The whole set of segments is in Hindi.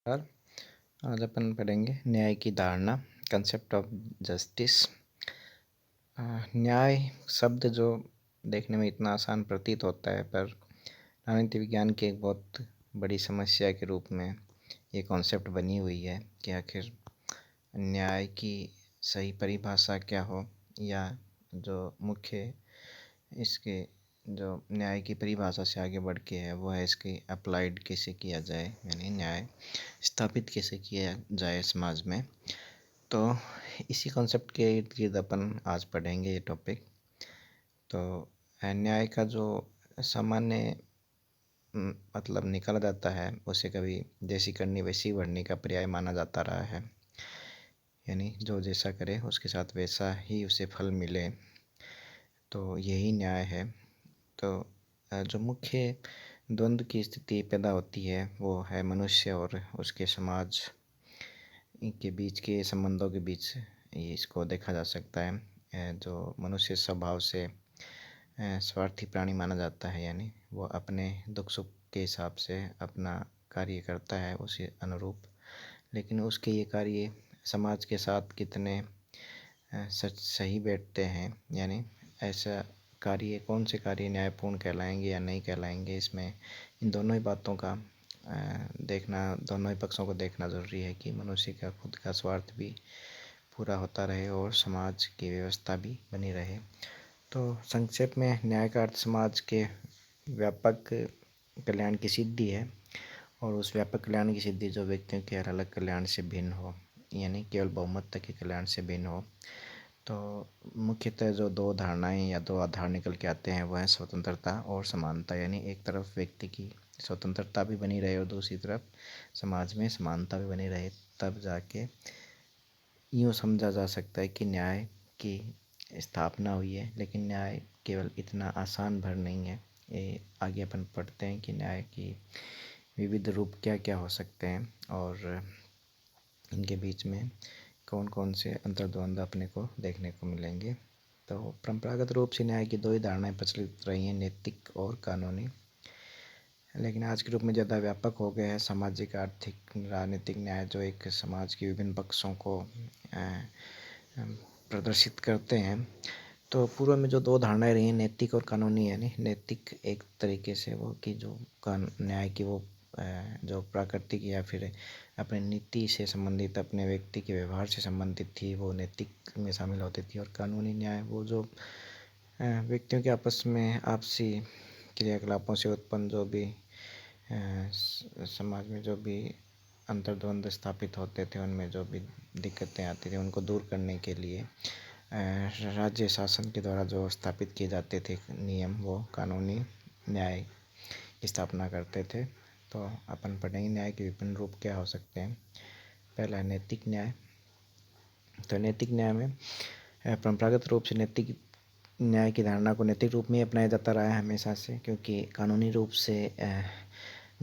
और आज अपन पढ़ेंगे न्याय की धारणा, कंसेप्ट ऑफ जस्टिस। न्याय शब्द जो देखने में इतना आसान प्रतीत होता है, पर राजनीति विज्ञान की एक बहुत बड़ी समस्या के रूप में ये कॉन्सेप्ट बनी हुई है कि आखिर न्याय की सही परिभाषा क्या हो, या जो मुख्य इसके जो न्याय की परिभाषा से आगे बढ़ के है वो है इसकी अप्लाइड कैसे किया जाए, यानी न्याय स्थापित कैसे किया जाए समाज में। तो इसी कॉन्सेप्ट के इर्द गिर्द अपन आज पढ़ेंगे ये टॉपिक। तो न्याय का जो सामान्य मतलब निकला जाता है उसे कभी जैसी करनी वैसी बढ़ने का पर्याय माना जाता रहा है, यानी जो जैसा करे उसके साथ वैसा ही उसे फल मिले, तो यही न्याय है। तो जो मुख्य द्वंद्व की स्थिति पैदा होती है वो है मनुष्य और उसके समाज के बीच के संबंधों के बीच इसको देखा जा सकता है। जो मनुष्य स्वभाव से स्वार्थी प्राणी माना जाता है, यानी वो अपने दुख सुख के हिसाब से अपना कार्य करता है उसी अनुरूप, लेकिन उसके ये कार्य समाज के साथ कितने सच सही बैठते हैं, यानी ऐसा कार्य कौन से कार्य न्यायपूर्ण कहलाएंगे या नहीं कहलाएंगे, इसमें इन दोनों ही बातों का देखना, दोनों ही पक्षों को देखना ज़रूरी है कि मनुष्य का खुद का स्वार्थ भी पूरा होता रहे और समाज की व्यवस्था भी बनी रहे। तो संक्षेप में न्याय का अर्थ समाज के व्यापक कल्याण की सिद्धि है, और उस व्यापक कल्याण की सिद्धि जो व्यक्तियों के हर अलग कल्याण से भिन्न हो, यानी केवल बहुमत तक के कल्याण से भिन्न हो। तो मुख्यतः जो दो धारणाएं या दो आधार निकल के आते हैं वह है स्वतंत्रता और समानता, यानी एक तरफ व्यक्ति की स्वतंत्रता भी बनी रहे और दूसरी तरफ समाज में समानता भी बनी रहे, तब जाके यूँ समझा जा सकता है कि न्याय की स्थापना हुई है। लेकिन न्याय केवल इतना आसान भर नहीं है। ये आगे अपन पढ़ते हैं कि न्याय की विविध रूप क्या क्या हो सकते हैं और इनके बीच में कौन कौन से अंतर्द्वंद अपने को देखने को मिलेंगे। तो परंपरागत रूप से न्याय की दो ही धारणाएं प्रचलित रही हैं, नैतिक और कानूनी, लेकिन आज के रूप में ज़्यादा व्यापक हो गया है सामाजिक, आर्थिक, राजनीतिक न्याय, जो एक समाज के विभिन्न पक्षों को प्रदर्शित करते हैं। तो पूर्व में जो दो धारणाएं रही हैं, नैतिक और कानूनी, यानी नैतिक एक तरीके से वो कि जो न्याय की वो जो प्राकृतिक या फिर अपने नीति से संबंधित, अपने व्यक्ति के व्यवहार से संबंधित थी, वो नैतिक में शामिल होती थी। और कानूनी न्याय वो जो व्यक्तियों के आपस में आपसी क्रियाकलापों से उत्पन्न जो भी समाज में जो भी अंतर्द्वंद स्थापित होते थे, उनमें जो भी दिक्कतें आती थी उनको दूर करने के लिए राज्य शासन के द्वारा जो स्थापित किए जाते थे नियम, वो कानूनी न्याय की स्थापना करते थे। तो अपन पढ़ेंगे न्याय के विभिन्न रूप क्या हो सकते हैं। पहला है नैतिक न्याय। तो नैतिक न्याय में परंपरागत रूप से नैतिक न्याय की धारणा को नैतिक रूप में अपनाया जाता रहा है हमेशा से, क्योंकि कानूनी रूप से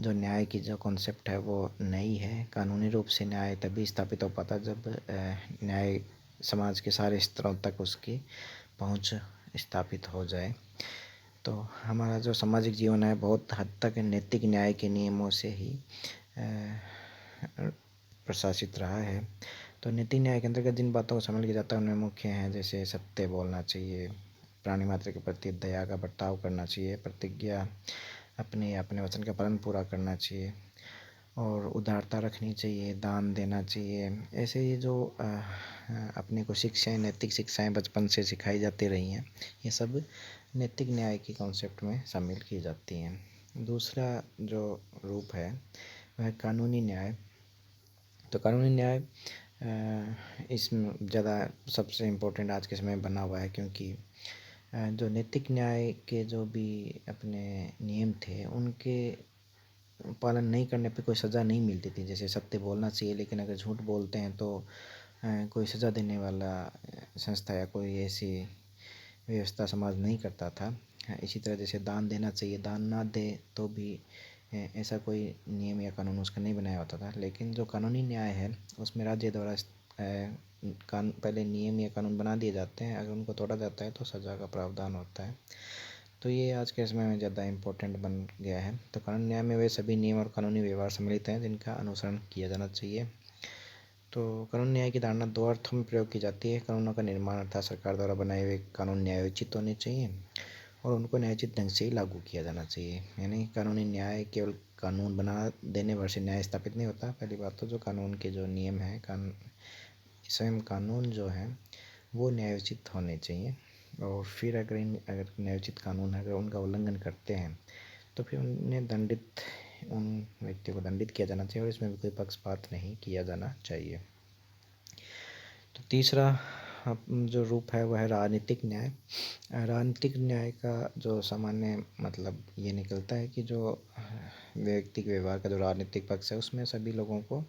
जो न्याय की जो कॉन्सेप्ट है वो नई है। कानूनी रूप से न्याय तभी स्थापित हो पाता जब न्याय समाज के सारे स्तरों तक उसकी पहुंच स्थापित हो जाए। तो हमारा जो सामाजिक जीवन है बहुत हद तक नैतिक न्याय के नियमों से ही प्रशासित रहा है। तो नैतिक न्याय के अंतर्गत जिन बातों को शामिल किया जाता है उनमें मुख्य हैं, जैसे सत्य बोलना चाहिए, प्राणी मात्र के प्रति दया का बर्ताव करना चाहिए, प्रतिज्ञा अपने वचन का पालन पूरा करना चाहिए, और उदारता रखनी चाहिए, दान देना चाहिए। ऐसे ये जो अपने को शिक्षाएं, नैतिक शिक्षाएं बचपन से सिखाई जाती रही हैं, ये सब नैतिक न्याय की कॉन्सेप्ट में शामिल की जाती हैं। दूसरा जो रूप है वह कानूनी न्याय। तो कानूनी न्याय इसमें ज़्यादा सबसे इम्पोर्टेंट आज के समय में बना हुआ है, क्योंकि जो नैतिक न्याय के जो भी अपने नियम थे उनके पालन नहीं करने पे कोई सज़ा नहीं मिलती थी। जैसे सत्य बोलना चाहिए, लेकिन अगर झूठ बोलते हैं तो कोई सज़ा देने वाला संस्था या कोई ऐसी व्यवस्था समाज नहीं करता था। इसी तरह जैसे दान देना चाहिए, दान ना दे तो भी ऐसा कोई नियम या कानून उसका नहीं बनाया होता था। लेकिन जो कानूनी न्याय है उसमें राज्य द्वारा पहले नियम या कानून बना दिए जाते हैं, अगर उनको तोड़ा जाता है तो सज़ा का प्रावधान होता है। तो ये आज के समय में ज़्यादा इम्पोर्टेंट बन गया है। तो कानून न्याय में वे सभी नियम और कानूनी व्यवहार सम्मिलित हैं जिनका अनुसरण किया जाना चाहिए। तो कानून न्याय की धारणा दो अर्थों में प्रयोग की जाती है। कानूनों का निर्माण अर्थात सरकार द्वारा बनाए हुए कानून न्यायोचित होने चाहिए और उनको न्यायोचित ढंग से ही लागू किया जाना चाहिए। यानी कानूनी न्याय केवल कानून बना देने भर से न्याय स्थापित नहीं होता। पहली बात तो जो कानून के जो नियम हैं, स्वयं कानून जो हैं वो न्यायोचित होने चाहिए। और फिर अगर न्यायोचित कानून अगर उनका उल्लंघन करते हैं तो फिर उन व्यक्तियों को दंडित किया जाना चाहिए और इसमें भी कोई पक्षपात नहीं किया जाना चाहिए। तो तीसरा जो रूप है वह है राजनीतिक न्याय। राजनीतिक न्याय का जो सामान्य मतलब ये निकलता है कि जो व्यक्ति के व्यवहार का जो राजनीतिक पक्ष है उसमें सभी लोगों को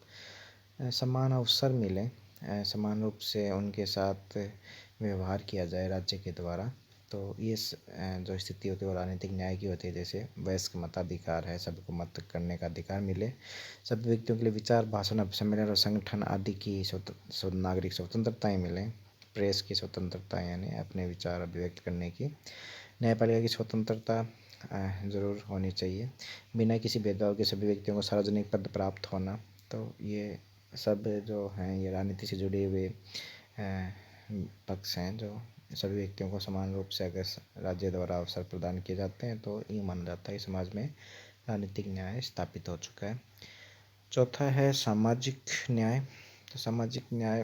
समान अवसर मिले, समान रूप से उनके साथ व्यवहार किया जाए राज्य के द्वारा। तो ये जो स्थिति होती है वो राजनीतिक न्याय की होती है। जैसे वयस्क मताधिकार है, सबको मत करने का अधिकार मिले, सभी व्यक्तियों के लिए विचार, भाषण, सम्मेलन और संगठन आदि की नागरिक स्वतंत्रताएं मिलें, प्रेस की स्वतंत्रता यानी अपने विचार अभिव्यक्त करने की, न्यायपालिका की स्वतंत्रता ज़रूर होनी चाहिए, बिना किसी भेदभाव के सभी व्यक्तियों को सार्वजनिक पद प्राप्त होना। तो ये सब जो हैं ये राजनीति से जुड़े हुए पक्ष हैं। जो सभी व्यक्तियों को समान रूप से अगर राज्य द्वारा अवसर प्रदान किए जाते हैं तो ये माना जाता है कि समाज में राजनीतिक न्याय स्थापित हो चुका है। चौथा है सामाजिक न्याय। तो सामाजिक न्याय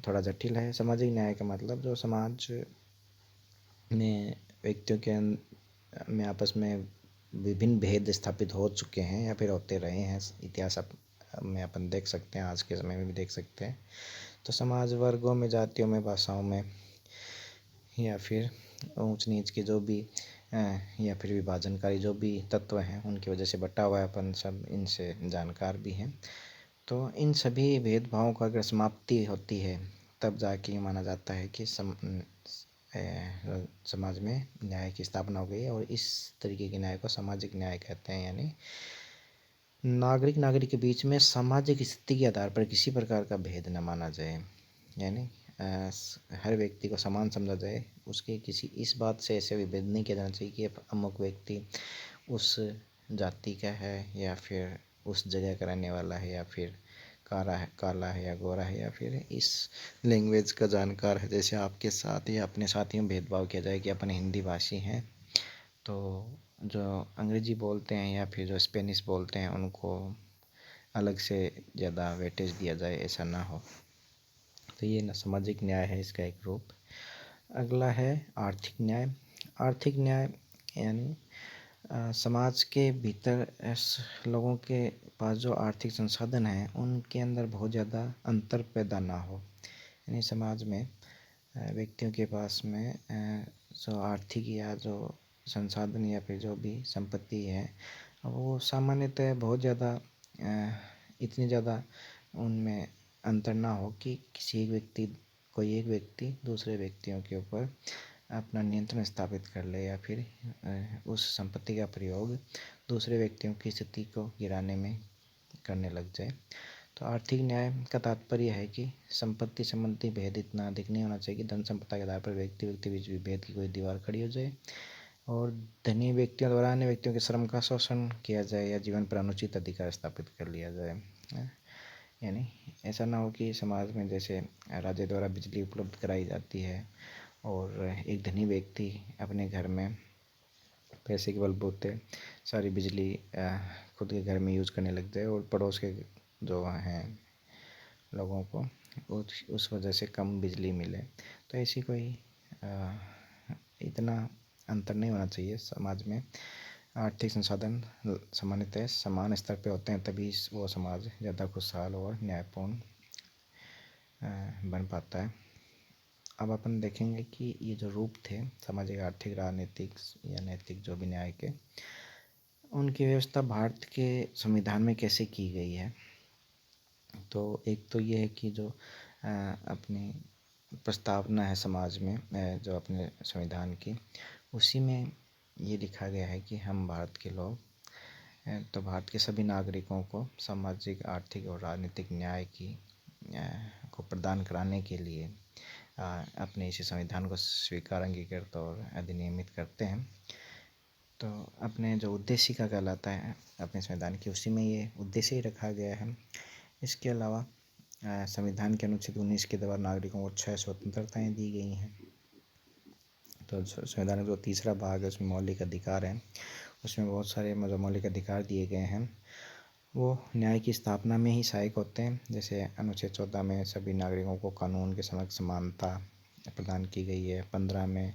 थोड़ा जटिल है। सामाजिक न्याय का मतलब जो समाज में व्यक्तियों के में आपस में विभिन्न भेद स्थापित हो चुके हैं या फिर होते रहे हैं, इतिहास में अपन देख सकते हैं, आज के समय में भी देख सकते हैं। तो समाज वर्गों में, जातियों में, भाषाओं में या फिर ऊंच नीच के जो भी या फिर विभाजनकारी जो भी तत्व हैं उनकी वजह से बटा हुआ है। अपन सब इनसे जानकार भी हैं। तो इन सभी भेदभावों का अगर समाप्ति होती है तब जाके माना जाता है कि समाज में न्याय की स्थापना हो गई है। और इस तरीके के न्याय को सामाजिक न्याय कहते हैं। यानी नागरिक के बीच में सामाजिक स्थिति के आधार पर किसी प्रकार का भेद न माना जाए, यानी हर व्यक्ति को समान समझा जाए। उसके किसी इस बात से ऐसे विभेद नहीं किया जाना चाहिए कि अमुक व्यक्ति उस जाति का है या फिर उस जगह का रहने वाला है या फिर काला है या गोरा है या फिर इस लैंग्वेज का जानकार है। जैसे आपके साथ या अपने साथियों में भेदभाव किया जाए कि अपन हिंदी भाषी हैं तो जो अंग्रेजी बोलते हैं या फिर जो स्पेनिश बोलते हैं उनको अलग से ज़्यादा वेटेज दिया जाए, ऐसा ना हो। तो ये न सामाजिक न्याय है, इसका एक रूप। अगला है आर्थिक न्याय। आर्थिक न्याय यानी समाज के भीतर लोगों के पास जो आर्थिक संसाधन हैं उनके अंदर बहुत ज़्यादा अंतर पैदा ना हो। यानी समाज में व्यक्तियों के पास में जो आर्थिक या जो संसाधन या फिर जो भी संपत्ति है वो सामान्यतः बहुत ज़्यादा इतनी ज़्यादा उनमें अंतर ना हो कि कोई एक व्यक्ति दूसरे व्यक्तियों के ऊपर अपना नियंत्रण स्थापित कर ले या फिर उस संपत्ति का प्रयोग दूसरे व्यक्तियों की स्थिति को गिराने में करने लग जाए। तो आर्थिक न्याय का तात्पर्य है कि संपत्ति संबंधी भेद इतना अधिक नहीं होना चाहिए कि धन संपदा के आधार पर व्यक्ति बीच विभेद की कोई दीवार खड़ी हो जाए और धनी व्यक्तियों द्वारा अन्य व्यक्तियों के श्रम का शोषण किया जाए या जीवन पर अनुचित अधिकार स्थापित कर लिया जाए। यानी ऐसा ना हो कि समाज में जैसे राज्य द्वारा बिजली उपलब्ध कराई जाती है और एक धनी व्यक्ति अपने घर में पैसे के बलबूते सारी बिजली खुद के घर में यूज़ करने लग जाए और पड़ोस के जो हैं लोगों को उस वजह से कम बिजली मिले। तो ऐसी कोई इतना अंतर नहीं होना चाहिए समाज में। आर्थिक संसाधन सामान्यतः समान स्तर पे होते हैं तभी वो समाज ज़्यादा खुशहाल और न्यायपूर्ण बन पाता है। अब अपन देखेंगे कि ये जो रूप थे सामाजिक, आर्थिक, राजनीतिक या नैतिक जो भी न्याय के, उनकी व्यवस्था भारत के संविधान में कैसे की गई है। तो एक तो ये है कि जो अपनी प्रस्तावना है समाज में जो अपने संविधान की, उसी में ये लिखा गया है कि हम भारत के लोग तो भारत के सभी नागरिकों को सामाजिक, आर्थिक और राजनीतिक न्याय को प्रदान कराने के लिए अपने इसी संविधान को स्वीकार, अंगीकृत और अधिनियमित करते हैं। तो अपने जो उद्देशिका कहलाता है अपने संविधान की, उसी में ये उद्देश्य ही रखा गया है। इसके अलावा संविधान के अनुच्छेद 19 के द्वारा नागरिकों को 6 स्वतंत्रताएं दी गई हैं। तो संविधान का जो तीसरा भाग है उसमें मौलिक अधिकार हैं, उसमें बहुत सारे जो मौलिक अधिकार दिए गए हैं वो न्याय की स्थापना में ही सहायक होते हैं। जैसे अनुच्छेद 14 में सभी नागरिकों को कानून के समक्ष समानता प्रदान की गई है। 15 में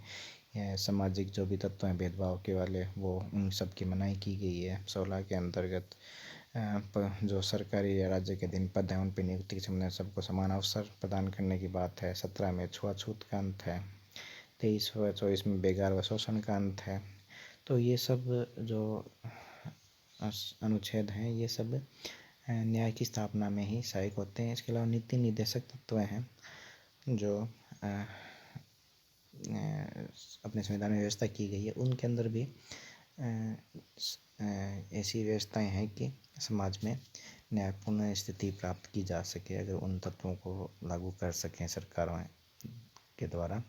सामाजिक जो भी तत्व हैं भेदभाव के वाले, वो उन सब की मनाही की गई है। 16 के अंतर्गत जो सरकारी या राज्य के अधीन पद हैं उन पर नियुक्ति के संबंध सबको समान अवसर प्रदान करने की बात है। 17 में छुआछूत का अंत है। 23 व 24 में बेगार व शोषण का अंत है। तो ये सब जो अनुच्छेद हैं ये सब न्याय की स्थापना में ही सहायक होते हैं। इसके अलावा नीति निर्देशक तत्व हैं जो अपने संविधान में व्यवस्था की गई है, उनके अंदर भी ऐसी व्यवस्थाएं हैं कि समाज में न्यायपूर्ण स्थिति प्राप्त की जा सके अगर उन तत्वों को लागू कर सकें सरकारों के द्वारा।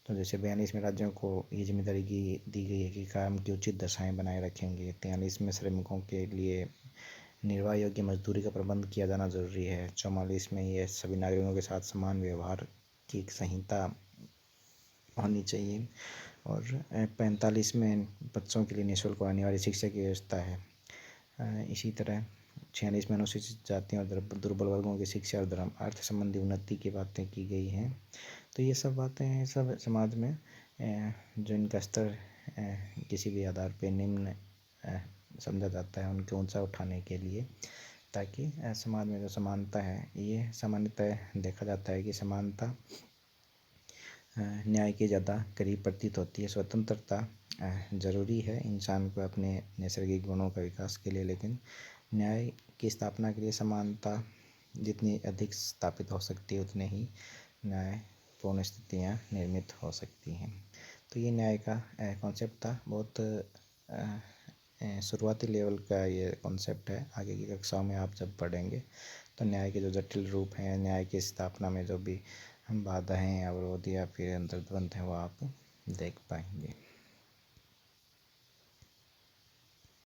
तो जैसे 42 में राज्यों को ये जिम्मेदारी दी गई है कि काम की उचित दशाएं बनाए रखेंगे। 43 में श्रमिकों के लिए निर्वाह योग्य मजदूरी का प्रबंध किया जाना जरूरी है। 44 में ये सभी नागरिकों के साथ समान व्यवहार की संहिता होनी चाहिए। और 45 में बच्चों के लिए निःशुल्क और अनिवार्य शिक्षा की व्यवस्था है। इसी तरह 46 में अनुसूचित जातियों और दुर्बल वर्गों की शिक्षा और धर्म अर्थ संबंधी उन्नति की बातें की गई हैं। तो ये सब बातें हैं, सब समाज में जो इनका स्तर किसी भी आधार पे निम्न समझा जाता है उनको ऊंचा उठाने के लिए, ताकि समाज में जो समानता है, ये सामान्यतः देखा जाता है कि समानता न्याय के ज़्यादा करीब प्रतीत होती है। स्वतंत्रता ज़रूरी है इंसान को अपने नैसर्गिक गुणों का विकास के लिए, लेकिन न्याय की स्थापना के लिए समानता जितनी अधिक स्थापित हो सकती है उतने ही न्यायपूर्ण स्थितियाँ निर्मित हो सकती हैं। तो ये न्याय का कॉन्सेप्ट था। बहुत शुरुआती लेवल का ये कॉन्सेप्ट है। आगे की कक्षाओं में आप जब पढ़ेंगे तो न्याय के जो जटिल रूप हैं, न्याय की स्थापना में जो भी बाधाएं, अवरोध या फिर अंतर्द्वंद हैं वो आप देख पाएंगे।